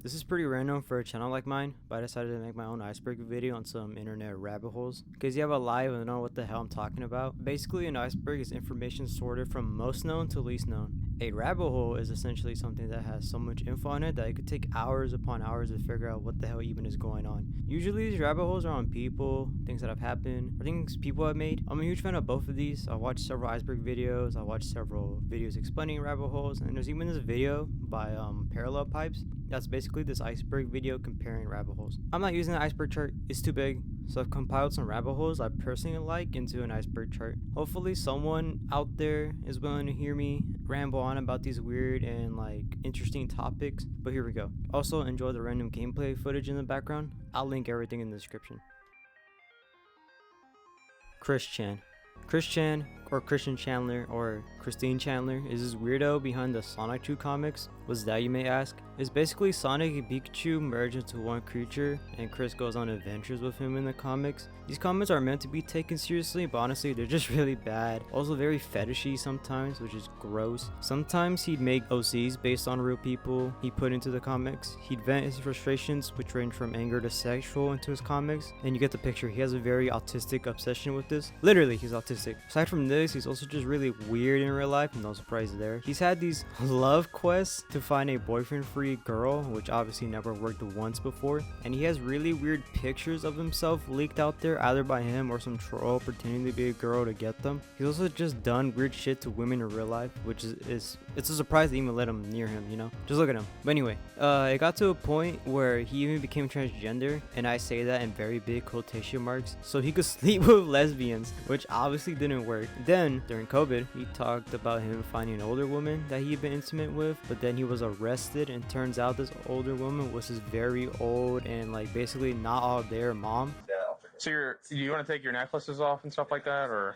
This is pretty random for a channel like mine, but I decided to make my own iceberg video on some internet rabbit holes. In case you have a live and don't know what the hell I'm talking about, basically an iceberg is information sorted from most known to least known. A rabbit hole is essentially something that has so much info on it that it could take hours upon hours to figure out what the hell even is going on. Usually these rabbit holes are on people, things that have happened, or things people have made. I'm a huge fan of both of these. I watched several iceberg videos, I watched several videos explaining rabbit holes, and there's even this video by Parallel Pipes that's basically this iceberg video comparing rabbit holes. I'm not using the iceberg chart, it's too big, so I've compiled some rabbit holes I personally like into an iceberg chart. Hopefully someone out there is willing to hear me ramble on about these weird and interesting topics, but here we go. Also enjoy the random gameplay footage in the background. I'll link everything in the description. Chris Chan, or Christian Chandler, or Christine Chandler, is this weirdo behind the Sonic 2 comics. What's that, you may ask? It's basically Sonic and Pikachu merge into one creature, and Chris goes on adventures with him in the comics. These comics are meant to be taken seriously, but honestly they're just really bad. Also very fetishy sometimes, which is gross. Sometimes he'd make OCs based on real people he put into the comics. He'd vent his frustrations, which range from anger to sexual, into his comics, and you get the picture. He has a very autistic obsession with this. Literally, he's autistic. Aside from this, he's also just really weird in real life, no surprise there. He's had these love quests to find a boyfriend-free girl, which obviously never worked once before, and he has really weird pictures of himself leaked out there, either by him or some troll pretending to be a girl to get them. He's also just done weird shit to women in real life, which is it's a surprise they even let him near him, you know? Just look at him. But anyway, it got to a point where he even became transgender, and I say that in very big quotation marks, so he could sleep with lesbians, which obviously didn't work. Then during COVID, he talked about him finding an older woman that he'd been intimate with, but then he was arrested, and turns out this older woman was his very old and basically not all there mom. So do you want to take your necklaces off and stuff like that, or?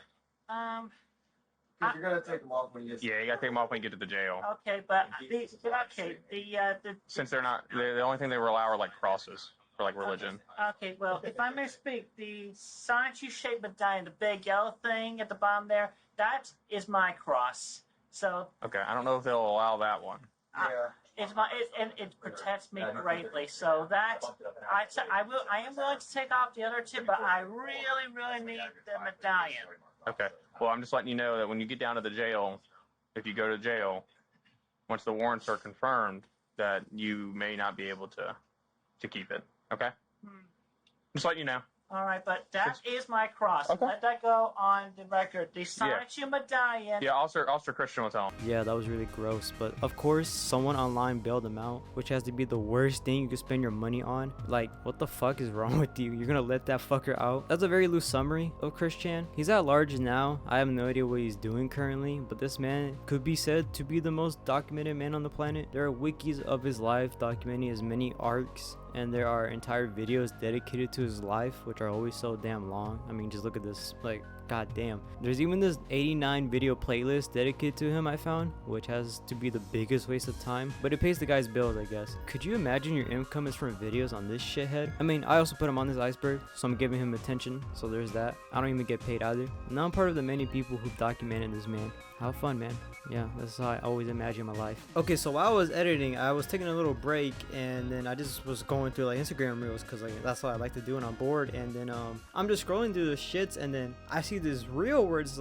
You're gonna take them off when you get. Yeah, you gotta take them off when you get to the jail. Okay, but Since they're not, the only thing they will allow are crosses for religion. Okay, well, if I may speak, the Sonic 2 shaped medallion, the big yellow thing at the bottom there, that is my cross. So. Okay, I don't know if they'll allow that one. Yeah. It protects me greatly, so that I am willing to take off the other two, but I really need the medallion. Okay. Well, I'm just letting you know that when you get down to the jail, if you go to jail, once the warrants are confirmed, that you may not be able to keep it. Okay. Just letting you know. All right, but that is my cross. Okay. Let that go on the record. The Sonic 2 medallion. Yeah, Officer Christian will tell him. Yeah, that was really gross, but of course someone online bailed him out, which has to be the worst thing you could spend your money on. What the fuck is wrong with you? You're gonna let that fucker out? That's a very loose summary of Chris Chan. He's at large now. I have no idea what he's doing currently, but this man could be said to be the most documented man on the planet. There are wikis of his life documenting his many arcs, and there are entire videos dedicated to his life, which are always so damn long. I mean, just look at this, god damn. There's even this 89 video playlist dedicated to him I found, which has to be the biggest waste of time, but it pays the guy's bills, I guess. Could you imagine your income is from videos on this shithead? I mean, I also put him on this iceberg, so I'm giving him attention, so there's that. I don't even get paid either. Now I'm part of the many people who've documented this man. How fun, man. Yeah, that's how I always imagine my life. Okay, so while I was editing, I was taking a little break, and then I just was going through Instagram reels, because that's what I like to do when I'm bored. And then I'm just scrolling through the shits, and then I see this reel where it's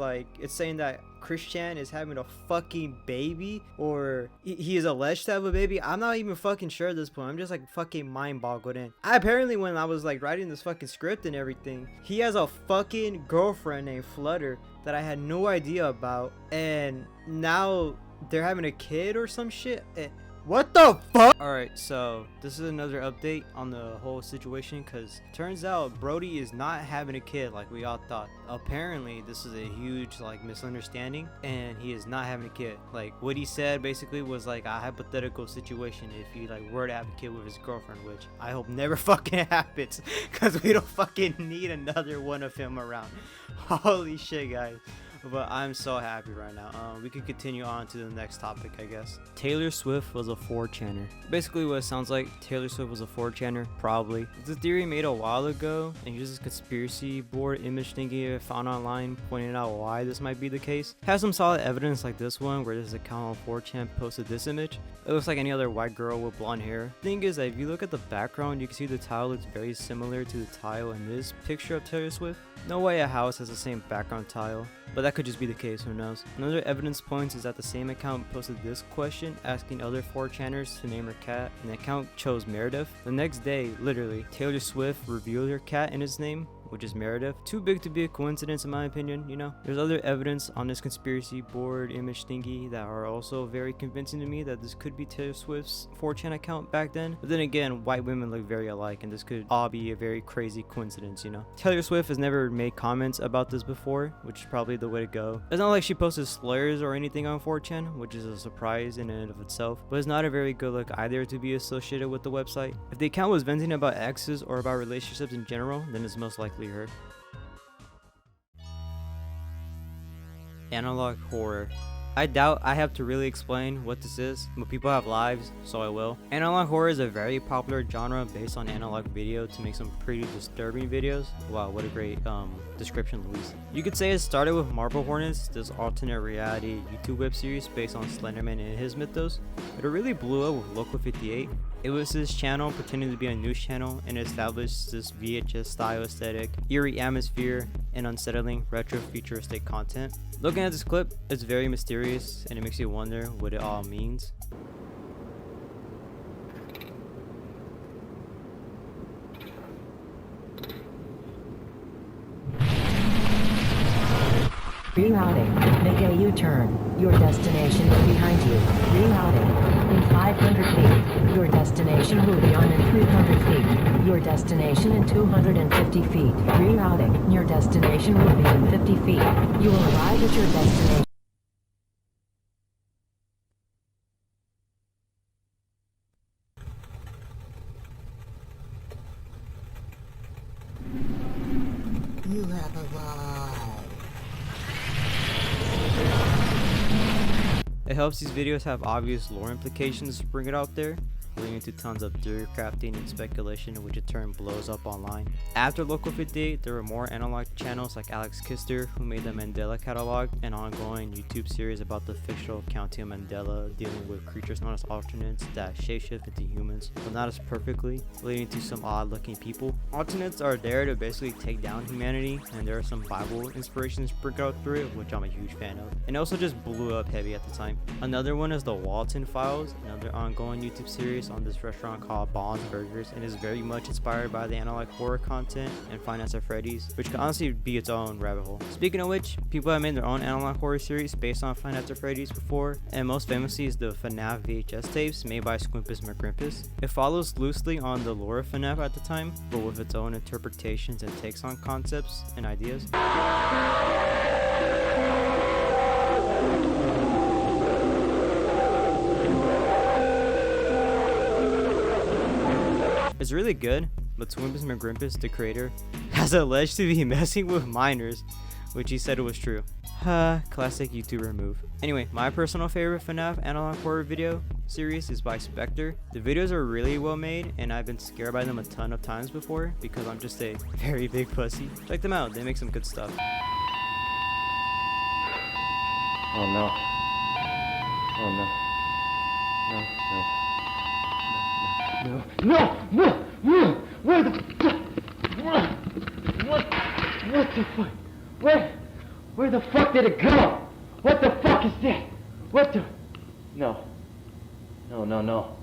saying that Chris Chan is having a fucking baby, or he is alleged to have a baby. I'm not even fucking sure at this point. I'm just fucking mind boggled in. Apparently when I was writing this fucking script and everything, he has a fucking girlfriend named Flutter that I had no idea about, and now they're having a kid or some shit. What the fuck? Alright, so this is another update on the whole situation, because turns out Brody is not having a kid like we all thought. Apparently this is a huge misunderstanding, and he is not having a kid. What he said basically was a hypothetical situation if he were to have a kid with his girlfriend, which I hope never fucking happens, because we don't fucking need another one of him around. Holy shit, guys. But I'm so happy right now. We can continue on to the next topic, I guess. Taylor Swift was a 4chaner. Basically what it sounds like, Taylor Swift was a 4chaner, probably. It's a theory made a while ago, and here's this conspiracy board image thingy I found online pointing out why this might be the case. Has some solid evidence like this one, where this account on 4chan posted this image. It looks like any other white girl with blonde hair. Thing is that if you look at the background, you can see the tile looks very similar to the tile in this picture of Taylor Swift. No way a house has the same background tile, but that could just be the case, who knows. Another evidence points is that the same account posted this question asking other 4chaners to name her cat, and the account chose Meredith. The next day, literally, Taylor Swift revealed her cat in its name, which is Meredith. Too big to be a coincidence in my opinion, you know. There's other evidence on this conspiracy board image thingy that are also very convincing to me that this could be Taylor Swift's 4chan account back then. But then again, white women look very alike, and this could all be a very crazy coincidence, you know. Taylor Swift has never made comments about this before, which is probably the way to go. It's not like she posted slurs or anything on 4chan, which is a surprise in and of itself, but it's not a very good look either to be associated with the website. If the account was venting about exes or about relationships in general, then it's most likely her. Analog horror. I doubt I have to really explain what this is, but people have lives, so I will. Analog horror is a very popular genre based on analog video to make some pretty disturbing videos. Wow, what a great description, Luis. You could say it started with Marble Hornets, this alternate reality YouTube web series based on Slenderman and his mythos, but it really blew up with Local 58. It was this channel pretending to be a news channel and established this VHS style aesthetic, eerie atmosphere, and unsettling retro futuristic content. Looking at this clip, it's very mysterious and it makes you wonder what it all means. Rerouting. Make a U-turn. Your destination is behind you. Rerouting. In 500 feet. Your destination will be on in 300 feet. Your destination in 250 feet. Rerouting. Your destination will be in 50 feet. You will arrive at your destination. You have arrived. It helps these videos have obvious lore implications to bring it out there, leading to tons of theory crafting and speculation, which in turn blows up online. After Local 58, there were more analog channels like Alex Kister, who made the Mandela catalog, an ongoing YouTube series about the fictional County of Mandela, dealing with creatures known as alternates that shapeshift into humans, but not as perfectly, leading to some odd looking people. Alternates are there to basically take down humanity, and there are some Bible inspirations sprinkled out through it, which I'm a huge fan of. And it also just blew up heavy at the time. Another one is the Walton Files, another ongoing YouTube series on this restaurant called Bond's Burgers, and is very much inspired by the analog horror content and Five Nights at Freddy's, which can honestly be its own rabbit hole. Speaking of which, people have made their own analog horror series based on Five Nights at Freddy's before, and most famously is the FNAF VHS tapes made by Squimpus McGrimpus. It follows loosely on the lore of FNAF at the time, but with its own interpretations and takes on concepts and ideas. It's really good, but Squimpus McGrimpus, the creator, has alleged to be messing with minors, which he said it was true. Classic YouTuber move. Anyway, my personal favorite FNAF analog horror video series is by Spectre. The videos are really well made, and I've been scared by them a ton of times before because I'm just a very big pussy. Check them out, they make some good stuff. Oh no. Oh no. No, no. No! Where the fuck? What the fuck? Where the fuck did it go? What the fuck is that? What the? No. Oh no.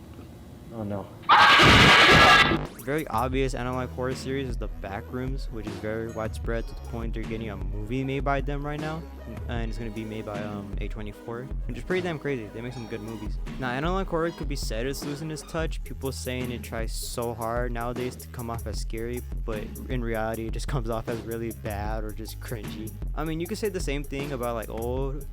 Very obvious analog horror series is the Backrooms, which is very widespread to the point they're getting a movie made by them right now, and it's going to be made by A24, which is pretty damn crazy. They make some good movies. Now, analog horror could be said as losing its touch. People saying it tries so hard nowadays to come off as scary, but in reality it just comes off as really bad or just cringy. I mean, you could say the same thing about like old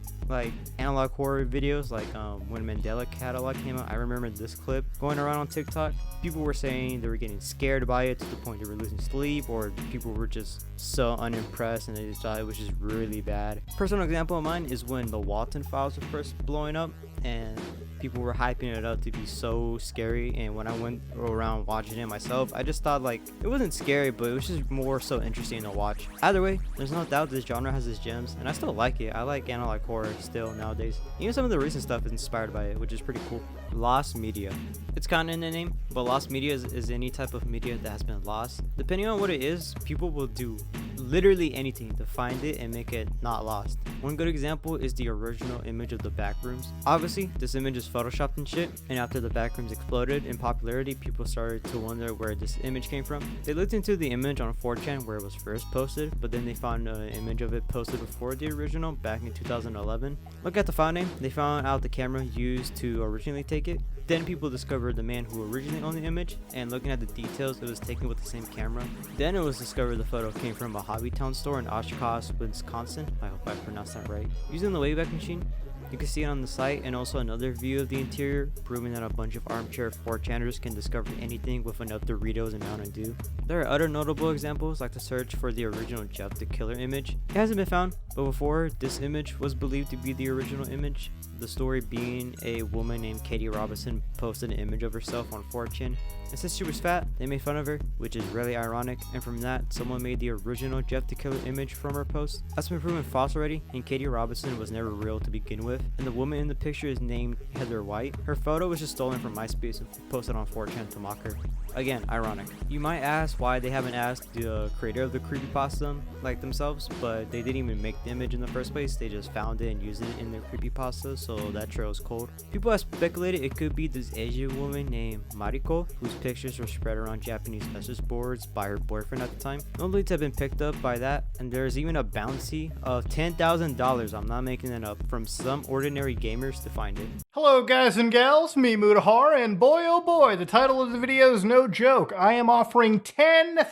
analog horror videos, like when Mandela catalog came out. I remember this clip going around on TikTok People were saying they were getting scared by it to the point they were losing sleep, or people were just so unimpressed and they just thought it was just really bad. Personal example of mine is when the Walton files were first blowing up and people were hyping it up to be so scary, and when I went around watching it myself, I just thought like it wasn't scary, but it was just more so interesting to watch. Either way, there's no doubt this genre has its gems, and I still like it. I like analog horror still nowadays. Even some of the recent stuff is inspired by it, which is pretty cool. Lost media. It's kind of in the name, but lost media is any type of media that has been lost. Depending on what it is, people will do literally anything to find it and make it not lost. One good example is the original image of the backrooms. Obviously, this image is photoshopped and shit, and after the backrooms exploded in popularity, people started to wonder where this image came from. They looked into the image on 4chan where it was first posted, but then they found an image of it posted before the original back in 2011. Look at the file name, they found out the camera used to originally take it. Then people discovered the man who originally owned the image, and looking at the details, it was taken with the same camera. Then it was discovered the photo came from a Hobbytown store in Oshkosh, Wisconsin. I hope I pronounced that right. Using the Wayback Machine, you can see it on the site, and also another view of the interior, proving that a bunch of armchair 4chaners can discover anything with enough Doritos and Mountain Dew. There are other notable examples, like the search for the original Jeff the Killer image. It hasn't been found, but before, this image was believed to be the original image. The story being a woman named Katie Robinson posted an image of herself on 4chan, and since she was fat, they made fun of her, which is really ironic, and from that, someone made the original Jeff the Killer image from her post. That's been proven false already, and Katie Robinson was never real to begin with, and the woman in the picture is named Heather White. Her photo was just stolen from MySpace and posted on 4chan to mock her. Again, ironic. You might ask why they haven't asked the creator of the creepypasta like themselves, but they didn't even make the image in the first place. They just found it and used it in their creepypasta, so that trail's cold. People have speculated it could be this Asian woman named Mariko, whose pictures were spread around Japanese message boards by her boyfriend at the time. No leads have been picked up by that, and there's even a bounty of $10,000, I'm not making it up, from some ordinary gamers to find it. Hello guys and gals, me Mutahar, and boy oh boy, the title of the video is no joke. I am offering $10,000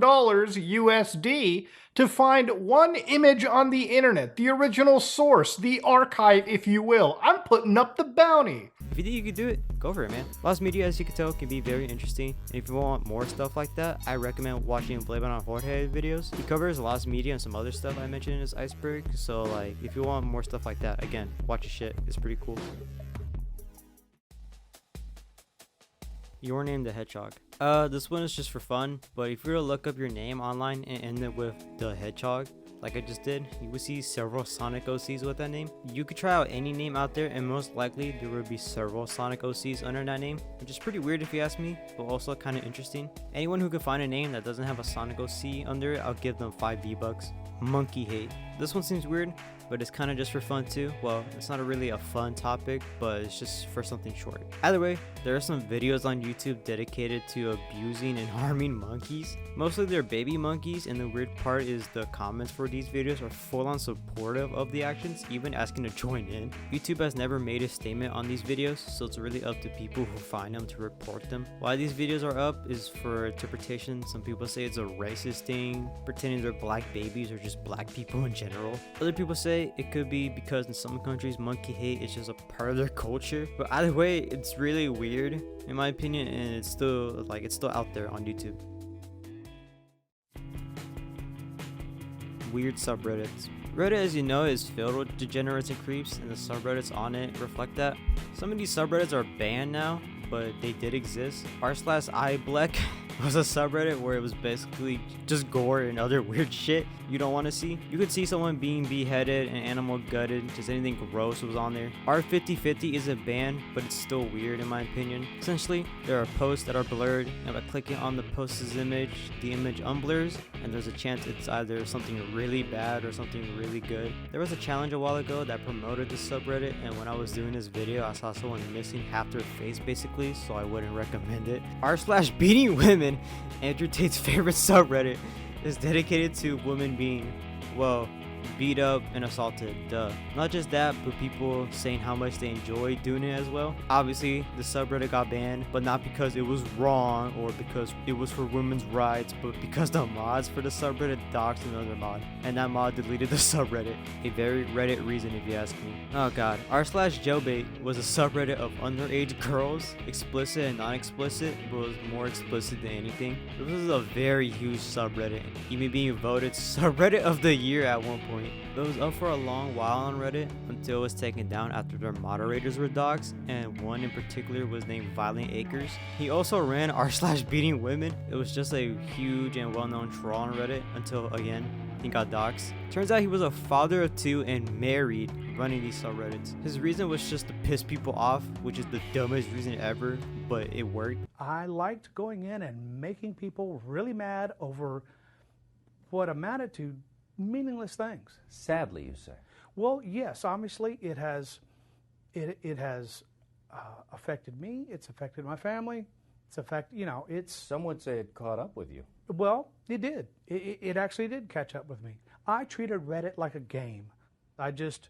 USD to find one image on the internet, the original source, the archive if you will. I'm putting up the bounty. If you think you could do it, go for it, man. Lost media, as you can tell, can be very interesting. And if you want more stuff like that, I recommend watching Bleban Jorge videos. He covers lost media and some other stuff I mentioned in his Iceberg. So, like, if you want more stuff like that, again, watch his shit. It's pretty cool. Your name, the hedgehog. This one is just for fun, but if you were to look up your name online and end it with the hedgehog, like I just did, you would see several Sonic OCs with that name. You could try out any name out there, and most likely there would be several Sonic OCs under that name, which is pretty weird if you ask me, but also kind of interesting. Anyone who could find a name that doesn't have a Sonic OC under it, I'll give them 5 V-Bucks. Monkey hate. This one seems weird, but it's kind of just for fun too. Well, it's not really a fun topic, but it's just for something short. Either way, there are some videos on YouTube dedicated to abusing and harming monkeys. Mostly they're baby monkeys, and the weird part is the comments for these videos are full on supportive of the actions, even asking to join in. YouTube has never made a statement on these videos, so it's really up to people who find them to report them. Why these videos are up is for interpretation. Some people say it's a racist thing, pretending they're black babies or just black people in general. Other people say it could be because in some countries monkey hate is just a part of their culture. But either way, it's really weird in my opinion, and it's still out there on YouTube. Weird subreddits. Reddit, as you know, is filled with degenerates and creeps, and the subreddits on it reflect that. Some of these subreddits are banned now, but they did exist. r/iBleck was a subreddit where it was basically just gore and other weird shit you don't want to see. You could see someone being beheaded, an animal gutted, just anything gross was on there. R5050 isn't banned, but it's still weird in my opinion. Essentially, there are posts that are blurred, and by clicking on the post's image, the image unblurs, and there's a chance it's either something really bad or something really good. There was a challenge a while ago that promoted this subreddit, and when I was doing this video, I saw someone missing half their face basically, so I wouldn't recommend it. r/beating women, Andrew Tate's favorite subreddit, is dedicated to women being, well, beat up, and assaulted. Duh. Not just that, but people saying how much they enjoyed doing it as well. Obviously, the subreddit got banned, but not because it was wrong or because it was for women's rights, but because the mods for the subreddit doxed another mod, and that mod deleted the subreddit. A very Reddit reason if you ask me. Oh god. r/jailbait was a subreddit of underage girls, explicit and non-explicit, but was more explicit than anything. This was a very huge subreddit, even being voted subreddit of the year at one point. It was up for a long while on Reddit until it was taken down after their moderators were doxxed, and one in particular was named Violent Acres. He also ran r/beating women. It was just a huge and well-known troll on Reddit until again he got doxxed. Turns out he was a father of 2 and married, running these subreddits. His reason was just to piss people off, which is the dumbest reason ever, but it worked. I liked going in and making people really mad over what amounted to meaningless things. Sadly, you say. Well, yes, obviously it has affected me. It's affected my family. It's Some would say it caught up with you. Well, it did. It actually did catch up with me. I treated Reddit like a game. I just,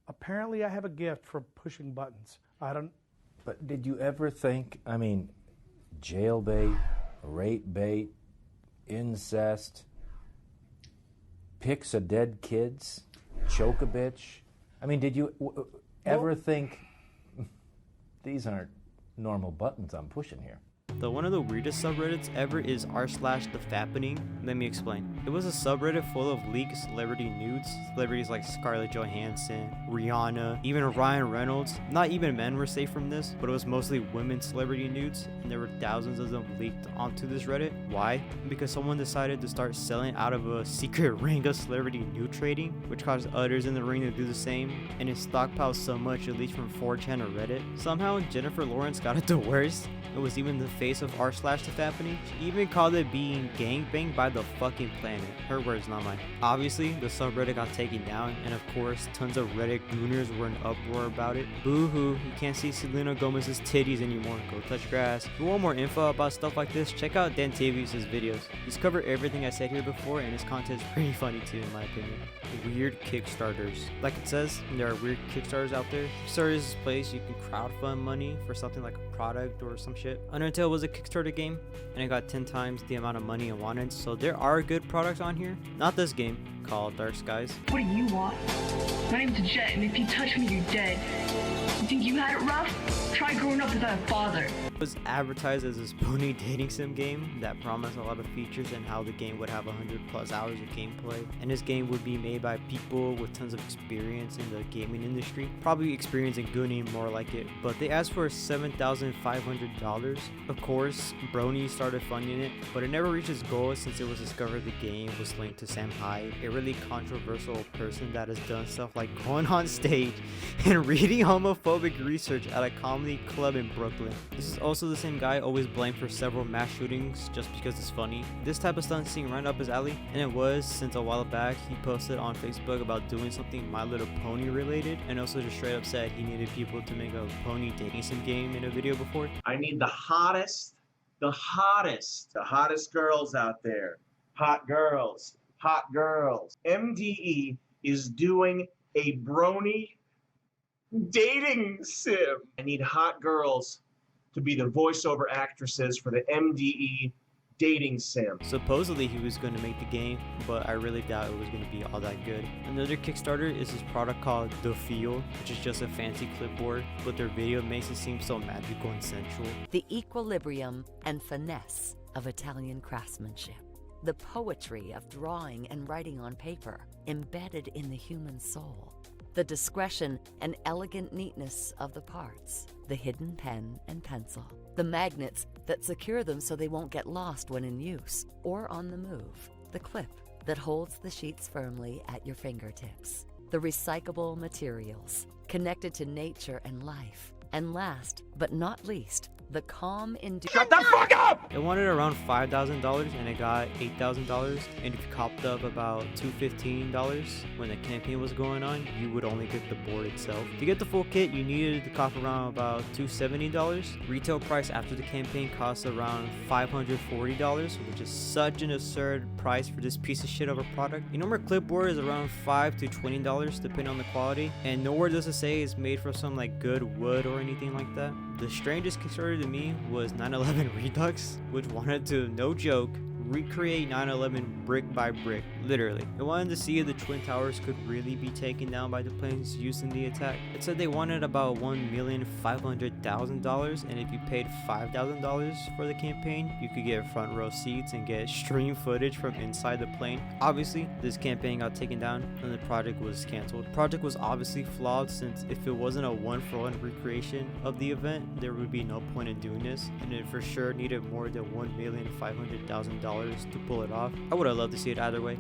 apparently I have a gift for pushing buttons. But did you ever think, jailbait, rape bait, incest, pics of dead kids, choke a bitch? Did you ever think these aren't normal buttons I'm pushing here? One of the weirdest subreddits ever is r/thefappening. Let me explain. It was a subreddit full of leaked celebrity nudes. Celebrities like Scarlett Johansson, Rihanna, even Ryan Reynolds. Not even men were safe from this, but it was mostly women celebrity nudes, and there were thousands of them leaked onto this Reddit. Why? Because someone decided to start selling out of a secret ring of celebrity nude trading, which caused others in the ring to do the same, and it stockpiled so much it leaked from 4chan to Reddit. Somehow Jennifer Lawrence got it the worst. It was even the face of r/thefappening. She even called it being gangbanged by the fucking planet. Her words, not mine. Obviously, the subreddit got taken down, and of course, tons of Reddit gooners were in uproar about it. Boo-hoo, you can't see Selena Gomez's titties anymore. Go touch grass. If you want more info about stuff like this, check out Dantavius' videos. He's covered everything I said here before, and his content is pretty funny too, in my opinion. Weird Kickstarters. Like it says, there are weird Kickstarters out there. Kickstarter is this place you can crowdfund money for something like a product or some shit. Undertale was a Kickstarter game, and it got 10 times the amount of money it wanted, so there are good products on here. Not this game, called Dark Skies. What do you want? My name's Jet, and if you touch me, you're dead. You think you had it rough? Try growing up without a father. It was advertised as this pony dating sim game that promised a lot of features and how the game would have 100+ hours of gameplay, and this game would be made by people with tons of experience in the gaming industry, probably experience in gooning more like it, but they asked for $7,500. Of course, Brony started funding it, but it never reached its goal since it was discovered the game was linked to Sam Hyde, a really controversial person that has done stuff like going on stage and reading homophobic research at a comedy club in Brooklyn. This is also the same guy always blamed for several mass shootings just because it's funny. This type of stunt seemed right up his alley, and it was since a while back he posted on Facebook about doing something My Little Pony related, and also just straight up said he needed people to make a pony dating sim game in a video before. I need the hottest girls out there. Hot girls. MDE is doing a brony dating sim. I need hot girls to be the voiceover actresses for the MDE dating sim. Supposedly he was going to make the game, but I really doubt it was going to be all that good. Another Kickstarter is this product called The Feel, which is just a fancy clipboard, but their video makes it seem so magical and sensual. The equilibrium and finesse of Italian craftsmanship. The poetry of drawing and writing on paper, embedded in the human soul. The discretion and elegant neatness of the parts. The hidden pen and pencil. The magnets that secure them so they won't get lost when in use or on the move. The clip that holds the sheets firmly at your fingertips. The recyclable materials connected to nature and life. And last but not least, The calm Shut the fuck up! It wanted around $5,000 and it got $8,000. And if you copped up about $215 when the campaign was going on, you would only get the board itself. To get the full kit, you needed to cop around about $270. Retail price after the campaign costs around $540, which is such an absurd price for this piece of shit of a product. You know, our clipboard is around $5 to $20 depending on the quality, and nowhere does it say it's made from some like good wood or anything like that. The strangest Kickstarter to me was 9/11 Redux, which wanted to, no joke, recreate 9/11 brick by brick, literally. It wanted to see if the Twin Towers could really be taken down by the planes used in the attack. It said they wanted about $1,500,000, and if you paid $5,000 for the campaign, you could get front row seats and get stream footage from inside the plane. Obviously, this campaign got taken down and the project was canceled. The project was obviously flawed, since if it wasn't a one-for-one recreation of the event, there would be no point in doing this, and it for sure needed more than $1,500,000 to pull it off. I would have loved to see it either way.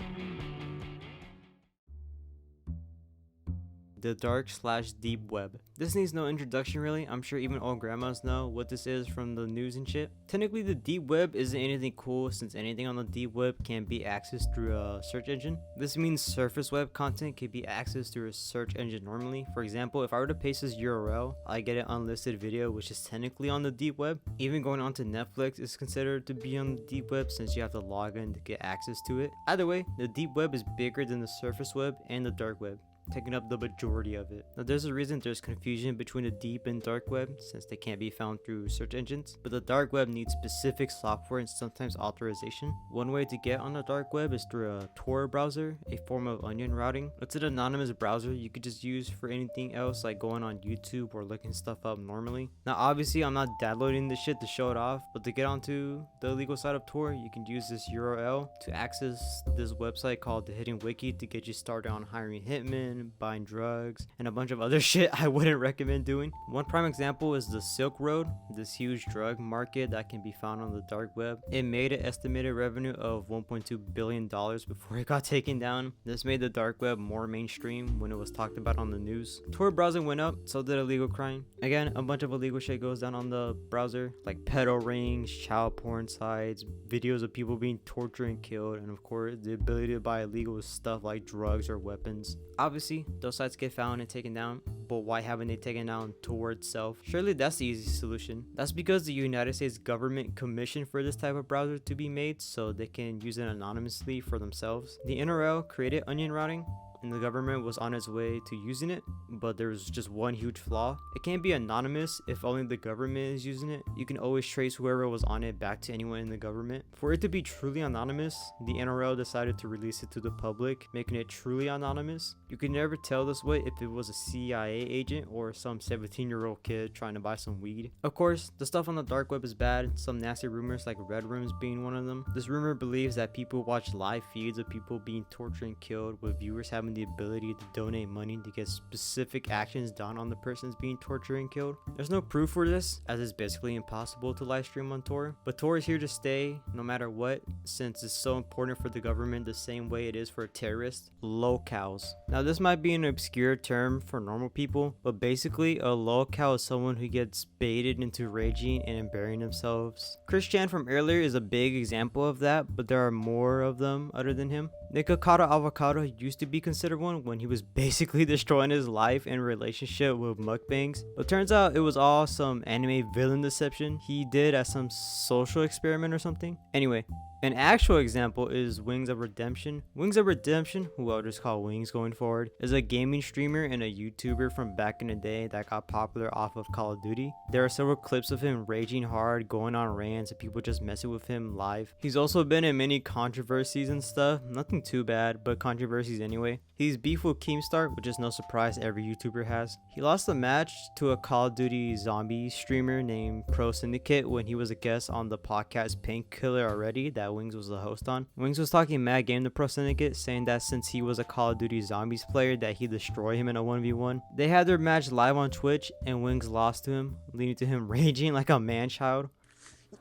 The dark/deep web. This needs no introduction really. I'm sure even old grandmas know what this is from the news and shit. Technically, the deep web isn't anything cool, since anything on the deep web can be accessed through a search engine. This means surface web content can be accessed through a search engine normally. For example, if I were to paste this URL, I get an unlisted video, which is technically on the deep web. Even going onto Netflix is considered to be on the deep web, since you have to log in to get access to it. Either way, the deep web is bigger than the surface web and the dark web, taking up the majority of it. Now, there's a reason there's confusion between the deep and dark web, since they can't be found through search engines, but the dark web needs specific software and sometimes authorization. One way to get on the dark web is through a Tor browser, a form of onion routing. It's an anonymous browser you could just use for anything else, like going on YouTube or looking stuff up normally. Now, obviously, I'm not downloading this shit to show it off, but to get onto the illegal side of Tor, you can use this URL to access this website called the Hidden Wiki to get you started on hiring hitmen, buying drugs, and a bunch of other shit I wouldn't recommend doing. One prime example is the Silk Road, this huge drug market that can be found on the dark web. It made an estimated revenue of $1.2 billion before it got taken down. This made the dark web more mainstream when it was talked about on the news. Tor browsing went up, so did illegal crime. Again, a bunch of illegal shit goes down on the browser, like pedo rings, child porn sites, videos of people being tortured and killed, and of course the ability to buy illegal stuff like drugs or weapons. Obviously, those sites get found and taken down, but why haven't they taken down Tor itself? Surely that's the easy solution. That's because the United States government commissioned for this type of browser to be made so they can use it anonymously for themselves. The NRL created onion routing, and the government was on its way to using it, but there was just one huge flaw. It can't be anonymous if only the government is using it. You can always trace whoever was on it back to anyone in the government. For it to be truly anonymous, the NRL decided to release it to the public, making it truly anonymous. You could never tell this way if it was a CIA agent or some 17-year-old kid trying to buy some weed. Of course, the stuff on the dark web is bad. Some nasty rumors, like red rooms being one of them. This rumor believes that people watch live feeds of people being tortured and killed, with viewers having the ability to donate money to get specific actions done on the persons being tortured and killed. There's no proof for this, as it's basically impossible to live stream on Tor, but Tor is here to stay no matter what, since it's so important for the government the same way it is for terrorists. Lolcows. Now, this might be an obscure term for normal people, but basically a lolcow is someone who gets baited into raging and embarrassing themselves. Christian from earlier is a big example of that, but there are more of them other than him. Cicada Avocado used to be considered one when he was basically destroying his life and relationship with mukbangs, but turns out it was all some anime villain deception he did as some social experiment or something. Anyway, an actual example is Wings of Redemption. Wings of Redemption, who I'll just call Wings going forward, is a gaming streamer and a YouTuber from back in the day that got popular off of Call of Duty. There are several clips of him raging hard, going on rants, and people just messing with him live. He's also been in many controversies and stuff, nothing too bad, but controversies anyway. He's beef with Keemstar, which is no surprise every YouTuber has. He lost a match to a Call of Duty zombie streamer named Pro Syndicate when he was a guest on the podcast Painkiller already that Wings was the host on. Wings was talking mad game to Pro Syndicate, saying that since he was a Call of Duty Zombies player that he'd destroy him in a 1v1. They had their match live on Twitch and Wings lost to him, leading to him raging like a man-child.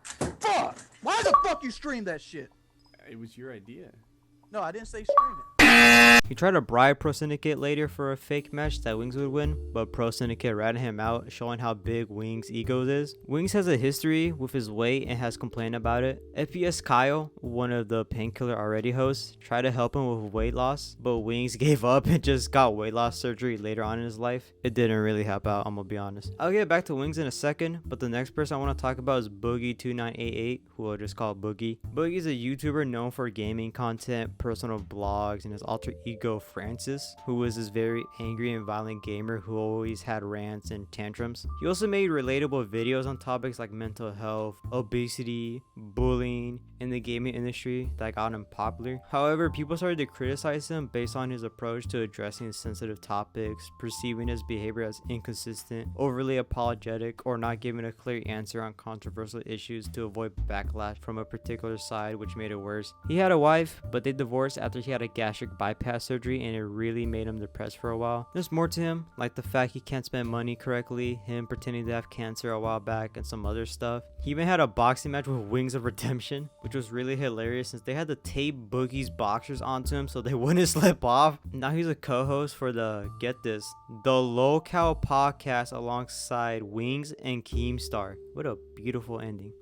Fuck! Why the fuck you stream that shit? It was your idea. No, I didn't say stream it. He tried to bribe Pro Syndicate later for a fake match that Wings would win, but Pro Syndicate ratted him out, showing how big Wings' ego is. Wings has a history with his weight and has complained about it. FPS Kyle, one of the Painkiller Already hosts, tried to help him with weight loss, but Wings gave up and just got weight loss surgery later on in his life. It didn't really help out, I'm gonna be honest. I'll get back to Wings in a second, but the next person I want to talk about is Boogie2988, who I'll just call Boogie. Boogie is a YouTuber known for gaming content, personal blogs, and his alter ego Francis, who was this very angry and violent gamer who always had rants and tantrums. He also made relatable videos on topics like mental health, obesity, bullying in the gaming industry that got him popular. However, people started to criticize him based on his approach to addressing sensitive topics, perceiving his behavior as inconsistent, overly apologetic, or not giving a clear answer on controversial issues to avoid backlash from a particular side, which made it worse. He had a wife, but they divorced after he had a gastric bypass surgery, and it really made him depressed for a while. There's more to him, like the fact he can't spend money correctly, him pretending to have cancer a while back, and some other stuff. He even had a boxing match with Wings of Redemption, which was really hilarious since they had to tape Boogie's boxers onto him so they wouldn't slip off. Now he's a co-host for the, get this, the Lolcows podcast alongside Wings and Keemstar. What a beautiful ending.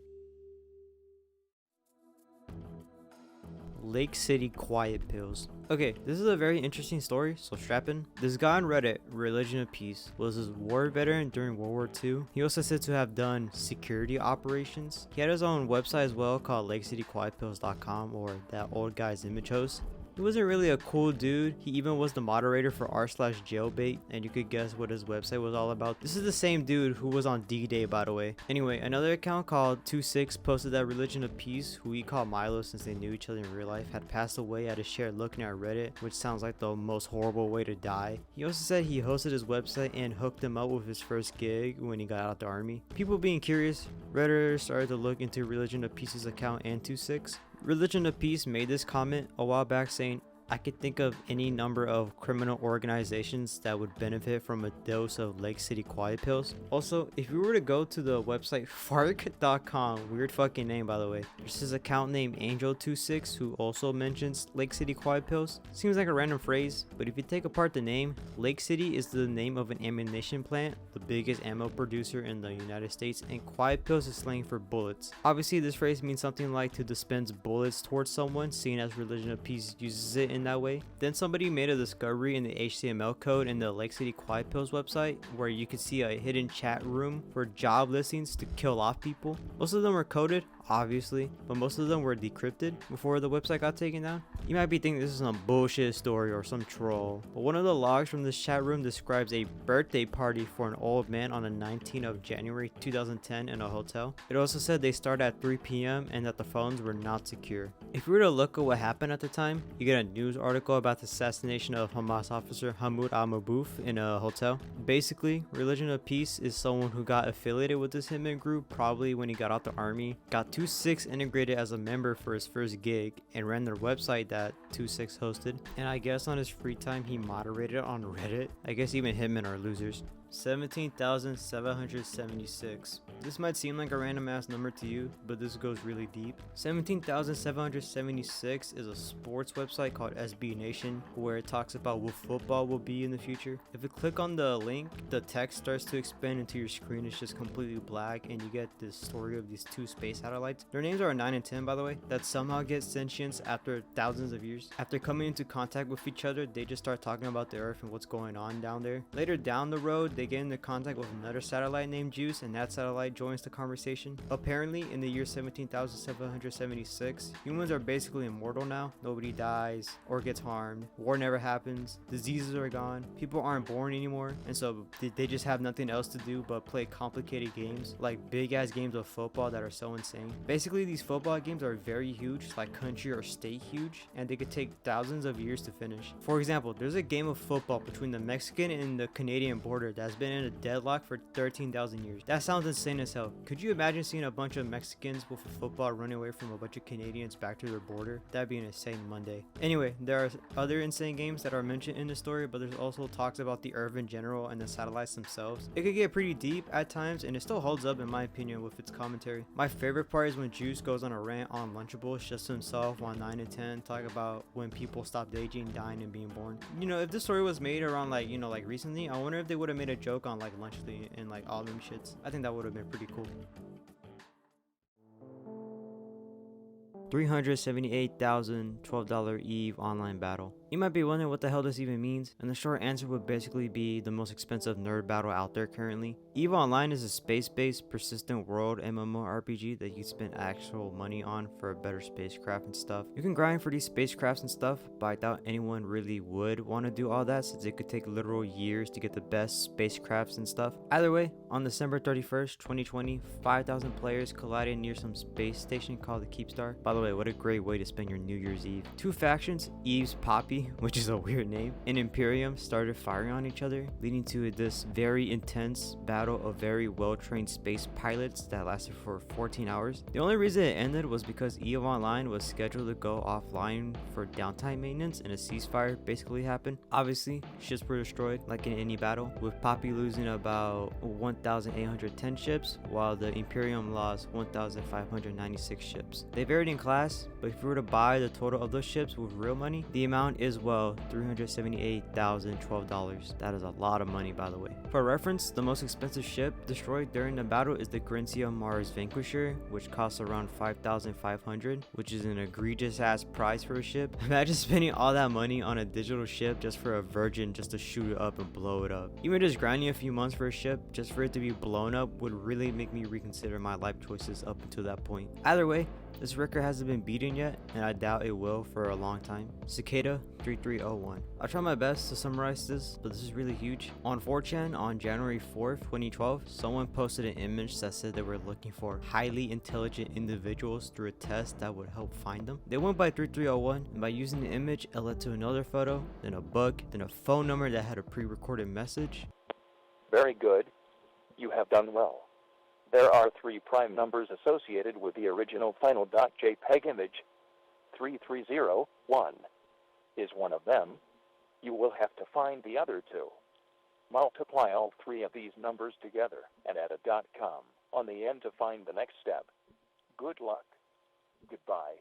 Lake City Quiet Pills. Okay, this is a very interesting story, so strap in. This guy on Reddit, Religion of Peace, was a war veteran during World War II. He also said to have done security operations. He had his own website as well called LakeCityQuietPills.com, or that old guy's image host. He wasn't really a cool dude. He even was the moderator for r/jailbait, and you could guess what his website was all about. This is the same dude who was on D-Day, by the way. Anyway, another account called 26 posted that Religion of Peace, who he called Milo since they knew each other in real life, had passed away at a shared looking at Reddit, which sounds like the most horrible way to die. He also said he hosted his website and hooked him up with his first gig when he got out of the army. People being curious, Redditors started to look into Religion of Peace's account and 26. Religion of Peace made this comment a while back saying, I could think of any number of criminal organizations that would benefit from a dose of Lake City Quiet Pills. Also, if you were to go to the website fark.com, weird fucking name by the way, there's his account named Angel26 who also mentions Lake City Quiet Pills. Seems like a random phrase, but if you take apart the name, Lake City is the name of an ammunition plant, the biggest ammo producer in the United States, and Quiet Pills is slang for bullets. Obviously, this phrase means something like to dispense bullets towards someone, seeing as Religion of Peace uses it in that way. Then somebody made a discovery in the HTML code in the Lake City Quiet Pills website where you could see a hidden chat room for job listings to kill off people. Most of them were coded, obviously, but most of them were decrypted before the website got taken down. You might be thinking this is some bullshit story or some troll, but one of the logs from this chat room describes a birthday party for an old man on the 19th of January 2010 in a hotel. It also said they started at 3 p.m. and that the phones were not secure. If you were to look at what happened at the time, you get a news article about the assassination of Hamas officer Hamoud al-Mabouf in a hotel. Basically, Religion of Peace is someone who got affiliated with this hitman group probably when he got out the army, got 26 integrated as a member for his first gig, and ran their website that 26 hosted. And I guess on his free time he moderated on Reddit. I guess even hitmen are losers. 17,776. This might seem like a random ass number to you, but this goes really deep. 17,776 is a sports website called SB Nation where it talks about what football will be in the future. If you click on the link, the text starts to expand into your screen. It's just completely black and you get this story of these two space satellites. Their names are 9 and 10 by the way, that somehow get sentience after thousands of years. After coming into contact with each other, they just start talking about the Earth and what's going on down there. Later down the road, they get into contact with another satellite named Juice, and that satellite joins the conversation. Apparently, in the year 17,776, humans are basically immortal now. Nobody dies or gets harmed. War never happens. Diseases are gone. People aren't born anymore, and so they just have nothing else to do but play complicated games, like big ass games of football that are so insane. Basically, these football games are very huge, like country or state huge, and they could take thousands of years to finish. For example, there's a game of football between the Mexican and the Canadian border that's been in a deadlock for 13,000 years. That sounds insane as hell. Could you imagine seeing a bunch of Mexicans with a football running away from a bunch of Canadians back to their border? That'd be an insane Monday. Anyway, there are other insane games that are mentioned in the story, but there's also talks about the Earth in general and the satellites themselves. It could get pretty deep at times, and it still holds up in my opinion with its commentary. My favorite part is when Juice goes on a rant on Lunchables just to himself on 9 and 10, talk about when people stopped aging, dying, and being born. You know, if this story was made around like, you know, like recently, I wonder if they would have made a joke on like Lunchly and like all them shits. I think that would have been pretty cool. $378,012 EVE online battle. You might be wondering what the hell this even means, and the short answer would basically be the most expensive nerd battle out there currently. EVE Online is a space-based persistent world MMORPG that you spend actual money on for a better spacecraft and stuff. You can grind for these spacecrafts and stuff, but I doubt anyone really would want to do all that since it could take literal years to get the best spacecrafts and stuff. Either way, on December 31st, 2020, 5,000 players collided near some space station called the Keepstar. By the way, what a great way to spend your New Year's Eve. Two factions, Eve's Poppy, which is a weird name, and Imperium started firing on each other, leading to this very intense battle of very well-trained space pilots that lasted for 14 hours. The only reason it ended was because EVE Online was scheduled to go offline for downtime maintenance and a ceasefire basically happened. Obviously, ships were destroyed like in any battle, with Poppy losing about 1,810 ships, while the Imperium lost 1,596 ships. They varied in class, but if you were to buy the total of those ships with real money, the amount is, well, $378,012. That is a lot of money, by the way. For reference, the most expensive ship destroyed during the battle is the Grincia Mars Vanquisher, which costs around $5,500, which is an egregious ass price for a ship. Imagine spending all that money on a digital ship just for a virgin just to shoot it up and blow it up. Even just grinding a few months for a ship just for it to be blown up would really make me reconsider my life choices up until that point. Either way, this record hasn't been beaten yet, and I doubt it will for a long time. Cicada 3301. I'll try my best to summarize this, but this is really huge. On 4chan on January 4th, 2012, someone posted an image that said they were looking for highly intelligent individuals through a test that would help find them. They went by 3301, and by using the image, it led to another photo, then a book, then a phone number that had a pre-recorded message. Very good. You have done well. There are 3 prime numbers associated with the original final .jpeg image. 3301 is one of them. You will have to find the other 2. Multiply all 3 of these numbers together and add a .com on the end to find the next step. Good luck. Goodbye.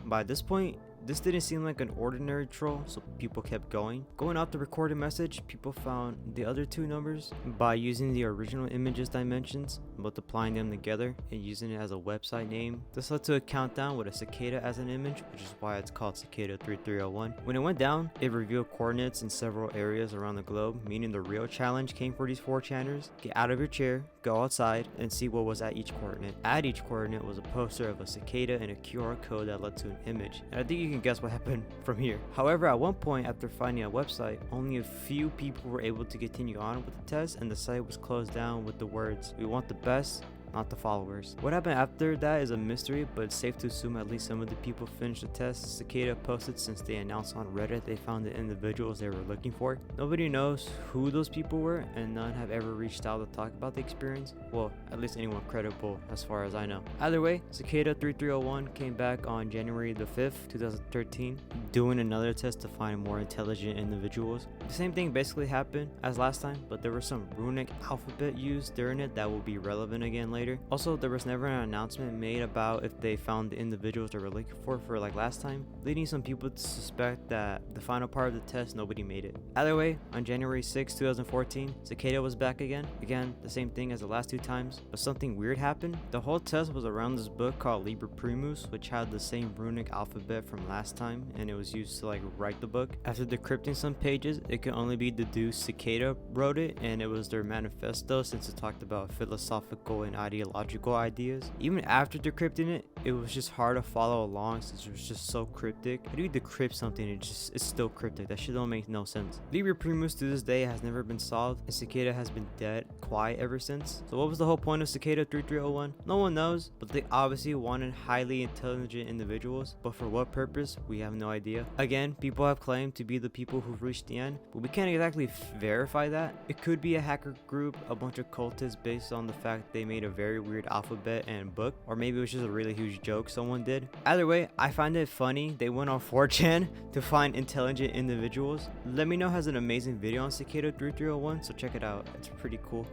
By this point, this didn't seem like an ordinary troll, so people kept going. Going off the recorded message, people found the other 2 numbers by using the original image's dimensions, multiplying them together, and using it as a website name. This led to a countdown with a cicada as an image, which is why it's called Cicada 3301. When it went down, it revealed coordinates in several areas around the globe, meaning the real challenge came for these 4chaners. Get out of your chair, go outside, and see what was at each coordinate. At each coordinate was a poster of a cicada and a QR code that led to an image, and I think you can guess what happened from here. However, at one point after finding a website, only a few people were able to continue on with the test, and the site was closed down with the words, "We want the best, not the followers." What happened after that is a mystery, but it's safe to assume at least some of the people finished the test. Cicada posted since they announced on Reddit they found the individuals they were looking for. Nobody knows who those people were, and none have ever reached out to talk about the experience. Well, at least anyone credible as far as I know. Either way, Cicada 3301 came back on January the 5th, 2013, doing another test to find more intelligent individuals. The same thing basically happened as last time, but there was some runic alphabet used during it that will be relevant again later. Also, there was never an announcement made about if they found the individuals they were looking for like last time, leading some people to suspect that the final part of the test nobody made it. Either way, on January 6, 2014, Cicada was back again. Again, the same thing as the last 2 times, but something weird happened. The whole test was around this book called Liber Primus, which had the same runic alphabet from last time, and it was used to like write the book. After decrypting some pages, it could only be deduced Cicada wrote it, and it was their manifesto since it talked about philosophical and ideological ideas. Even after decrypting it, it was just hard to follow along since it was just so cryptic. How do you decrypt something and it's still cryptic? That shit don't make no sense. Liber Primus to this day has never been solved, and Cicada has been dead, quiet ever since. So what was the whole point of Cicada 3301? No one knows, but they obviously wanted highly intelligent individuals, but for what purpose, we have no idea. Again, people have claimed to be the people who've reached the end, but we can't exactly verify that. It could be a hacker group, a bunch of cultists based on the fact they made a very weird alphabet and book, or maybe it was just a really huge joke someone did. Either way, I find it funny they went on 4chan to find intelligent individuals. LEMMiNO has an amazing video on Cicada 3301, so check it out. It's pretty cool.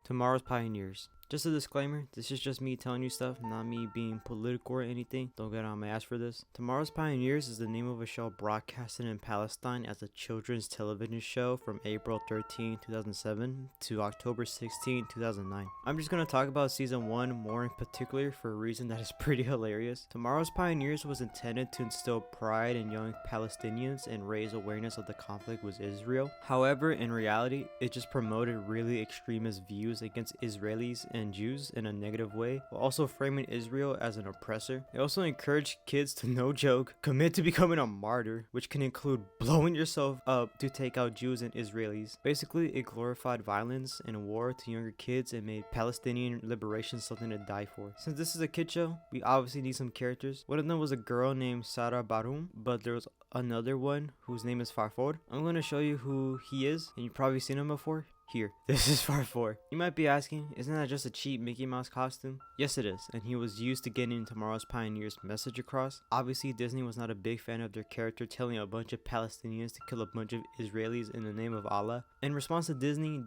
Tomorrow's Pioneers. Just a disclaimer, this is just me telling you stuff, not me being political or anything. Don't get on my ass for this. Tomorrow's Pioneers is the name of a show broadcasted in Palestine as a children's television show from April 13, 2007 to October 16, 2009. I'm just going to talk about season 1 more in particular for a reason that is pretty hilarious. Tomorrow's Pioneers was intended to instill pride in young Palestinians and raise awareness of the conflict with Israel. However, in reality, it just promoted really extremist views against Israelis and Jews in a negative way, while also framing Israel as an oppressor. It also encouraged kids to, no joke, commit to becoming a martyr, which can include blowing yourself up to take out Jews and Israelis. Basically, it glorified violence and war to younger kids and made Palestinian liberation something to die for. Since this is a kid show, we obviously need some characters. One of them was a girl named Sarah Barum, but there was another one whose name is Farfod. I'm going to show you who he is, and you've probably seen him before. Here, this is Farfod. You might be asking, isn't that just a cheap Mickey Mouse costume? Yes it is, and he was used to getting Tomorrow's Pioneers message across. Obviously, Disney was not a big fan of their character telling a bunch of Palestinians to kill a bunch of Israelis in the name of Allah. In response to Disney,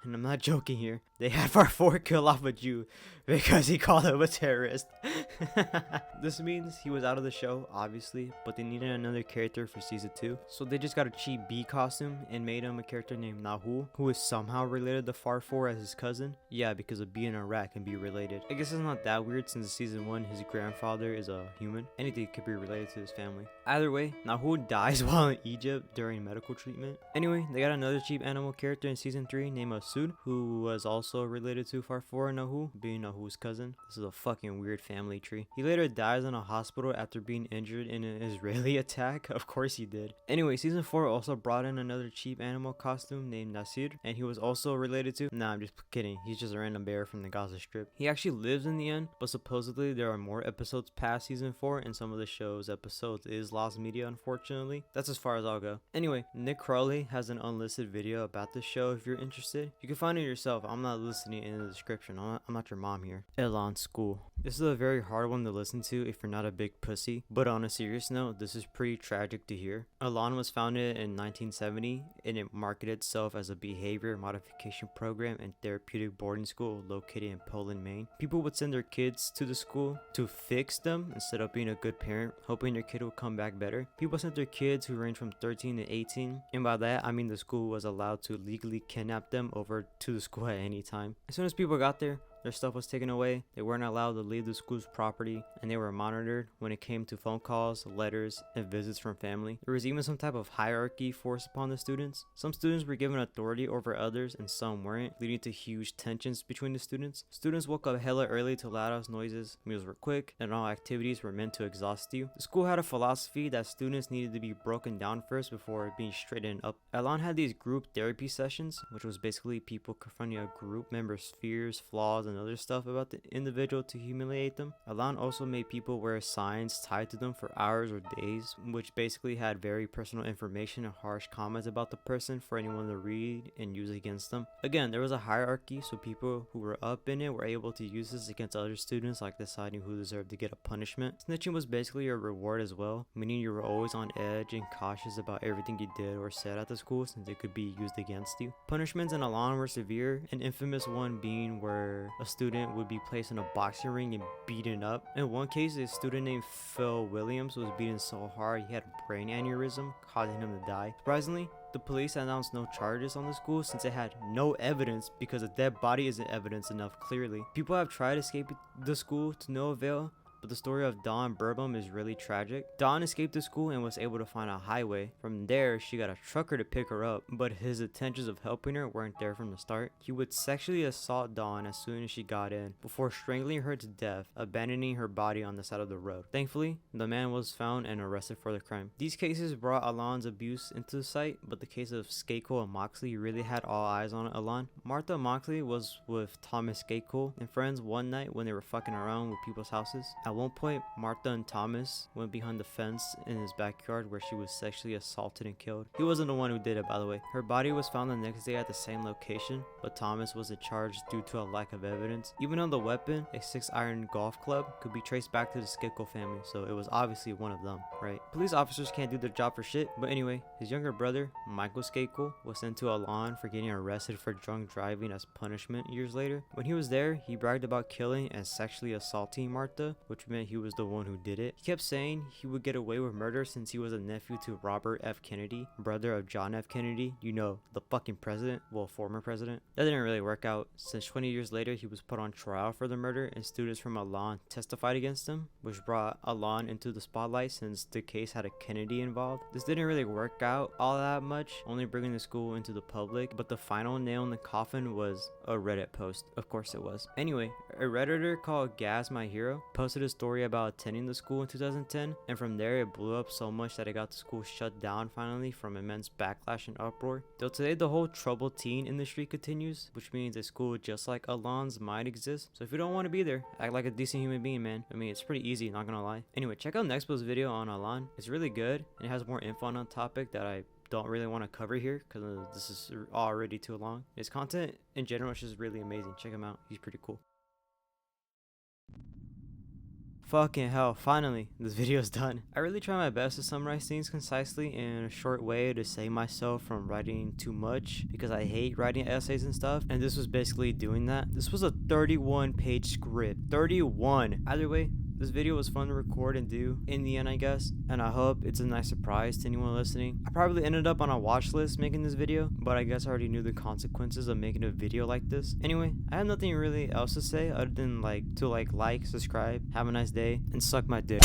and I'm not joking here, they had Farfod kill off a Jew because he called him a terrorist. This means he was out of the show, obviously, but they needed another character for season 2. So they just got a cheap B costume and made him a character named Nahu, who is somehow related to Farfod as his cousin. Yeah, because a bee and a rat can be related. I guess it's not that weird since in season 1 his grandfather is a human. Anything could be related to his family. Either way, Nahu dies while in Egypt during medical treatment. Anyway, they got another cheap animal character in season 3 named Asud, who was also related to Farfod and Nahu, being Nahu's cousin. This is a fucking weird family tree. He later dies in a hospital after being injured in an Israeli attack. Of course he did. Anyway, season 4 also brought in another cheap animal costume named Nasir, and he was also related to... Nah, I'm just kidding. He's just a random bear from the Gaza Strip. He actually lives in the end, but supposedly there are more episodes past season 4, and some of the show's episodes is lost media, unfortunately. That's as far as I'll go. Anyway, Nick Crowley has an unlisted video about this show if you're interested. You can find it yourself. I'm not listing it in the description. I'm not your mom here. Elan School. This is a very hard one to listen to if you're not a big pussy, but on a serious note, this is pretty tragic to hear. Elan was founded in 1970, and it marketed itself as a behavior modification program and therapeutic boarding school located in Poland, Maine. People would send their kids to the school to fix them instead of being a good parent, hoping their kid will come back better. People sent their kids who range from 13 to 18, and by that I mean the school was allowed to legally kidnap them over to the school at any time. As soon as people got there, their stuff was taken away, they weren't allowed to leave the school's property, and they were monitored when it came to phone calls, letters, and visits from family. There was even some type of hierarchy forced upon the students. Some students were given authority over others and some weren't, leading to huge tensions between the students. Students woke up hella early to loud-ass noises, meals were quick, and all activities were meant to exhaust you. The school had a philosophy that students needed to be broken down first before being straightened up. Elan had these group therapy sessions, which was basically people confronting a group member's fears, flaws, and other stuff about the individual to humiliate them. Elan also made people wear signs tied to them for hours or days, which basically had very personal information and harsh comments about the person for anyone to read and use against them. Again, there was a hierarchy, so people who were up in it were able to use this against other students, like deciding who deserved to get a punishment. Snitching was basically a reward as well, meaning you were always on edge and cautious about everything you did or said at the school since it could be used against you. Punishments in Elan were severe, an infamous one being where a student would be placed in a boxing ring and beaten up. In one case, a student named Phil Williams was beaten so hard he had a brain aneurysm, causing him to die. Surprisingly, the police announced no charges on the school since it had no evidence because a dead body isn't evidence enough clearly. People have tried to escape the school to no avail, but the story of Dawn Burbum is really tragic. Dawn escaped the school and was able to find a highway. From there, she got a trucker to pick her up, but his intentions of helping her weren't there from the start. He would sexually assault Dawn as soon as she got in, before strangling her to death, abandoning her body on the side of the road. Thankfully, the man was found and arrested for the crime. These cases brought Elan's abuse into the sight, but the case of Skakel and Moxley really had all eyes on Elan. Martha Moxley was with Thomas Skakel and friends one night when they were fucking around with people's houses. At one point, Martha and Thomas went behind the fence in his backyard where she was sexually assaulted and killed. He wasn't the one who did it, by the way. Her body was found the next day at the same location, but Thomas wasn't charged due to a lack of evidence. Even though the weapon, a 6-iron golf club, could be traced back to the Skakel family, so it was obviously one of them, right? Police officers can't do their job for shit, but anyway, his younger brother, Michael Skakel, was sent to Elan for getting arrested for drunk driving as punishment years later. When he was there, he bragged about killing and sexually assaulting Martha, which meant he was the one who did it. He kept saying he would get away with murder since he was a nephew to Robert F. Kennedy, brother of John F. Kennedy, you know, the fucking president, well, former president. That didn't really work out, since 20 years later he was put on trial for the murder and students from Elan testified against him, which brought Elan into the spotlight since the case had a Kennedy involved. This didn't really work out all that much, only bringing the school into the public, but the final nail in the coffin was a Reddit post. Of course it was. Anyway, a Redditor called Gaz My Hero posted a story about attending the school in 2010, and from there it blew up so much that it got the school shut down finally from immense backlash and uproar. Till today, the whole troubled teen industry continues, which means a school just like Elan's might exist. So if you don't want to be there, act like a decent human being, man. I mean, it's pretty easy, not gonna lie. Anyway, check out Nexpo's video on Elan. It's really good, and it has more info on a topic that I don't really want to cover here because this is already too long. His content in general is just really amazing. Check him out. He's pretty cool. Fucking hell, finally, this video is done. I really try my best to summarize things concisely in a short way to save myself from writing too much because I hate writing essays and stuff, and this was basically doing that. This was a 31-page script. 31! Either way, this video was fun to record and do in the end, I guess, and I hope it's a nice surprise to anyone listening. I probably ended up on a watch list making this video, but I guess I already knew the consequences of making a video like this. Anyway, I have nothing really else to say other than like, subscribe, have a nice day, and suck my dick.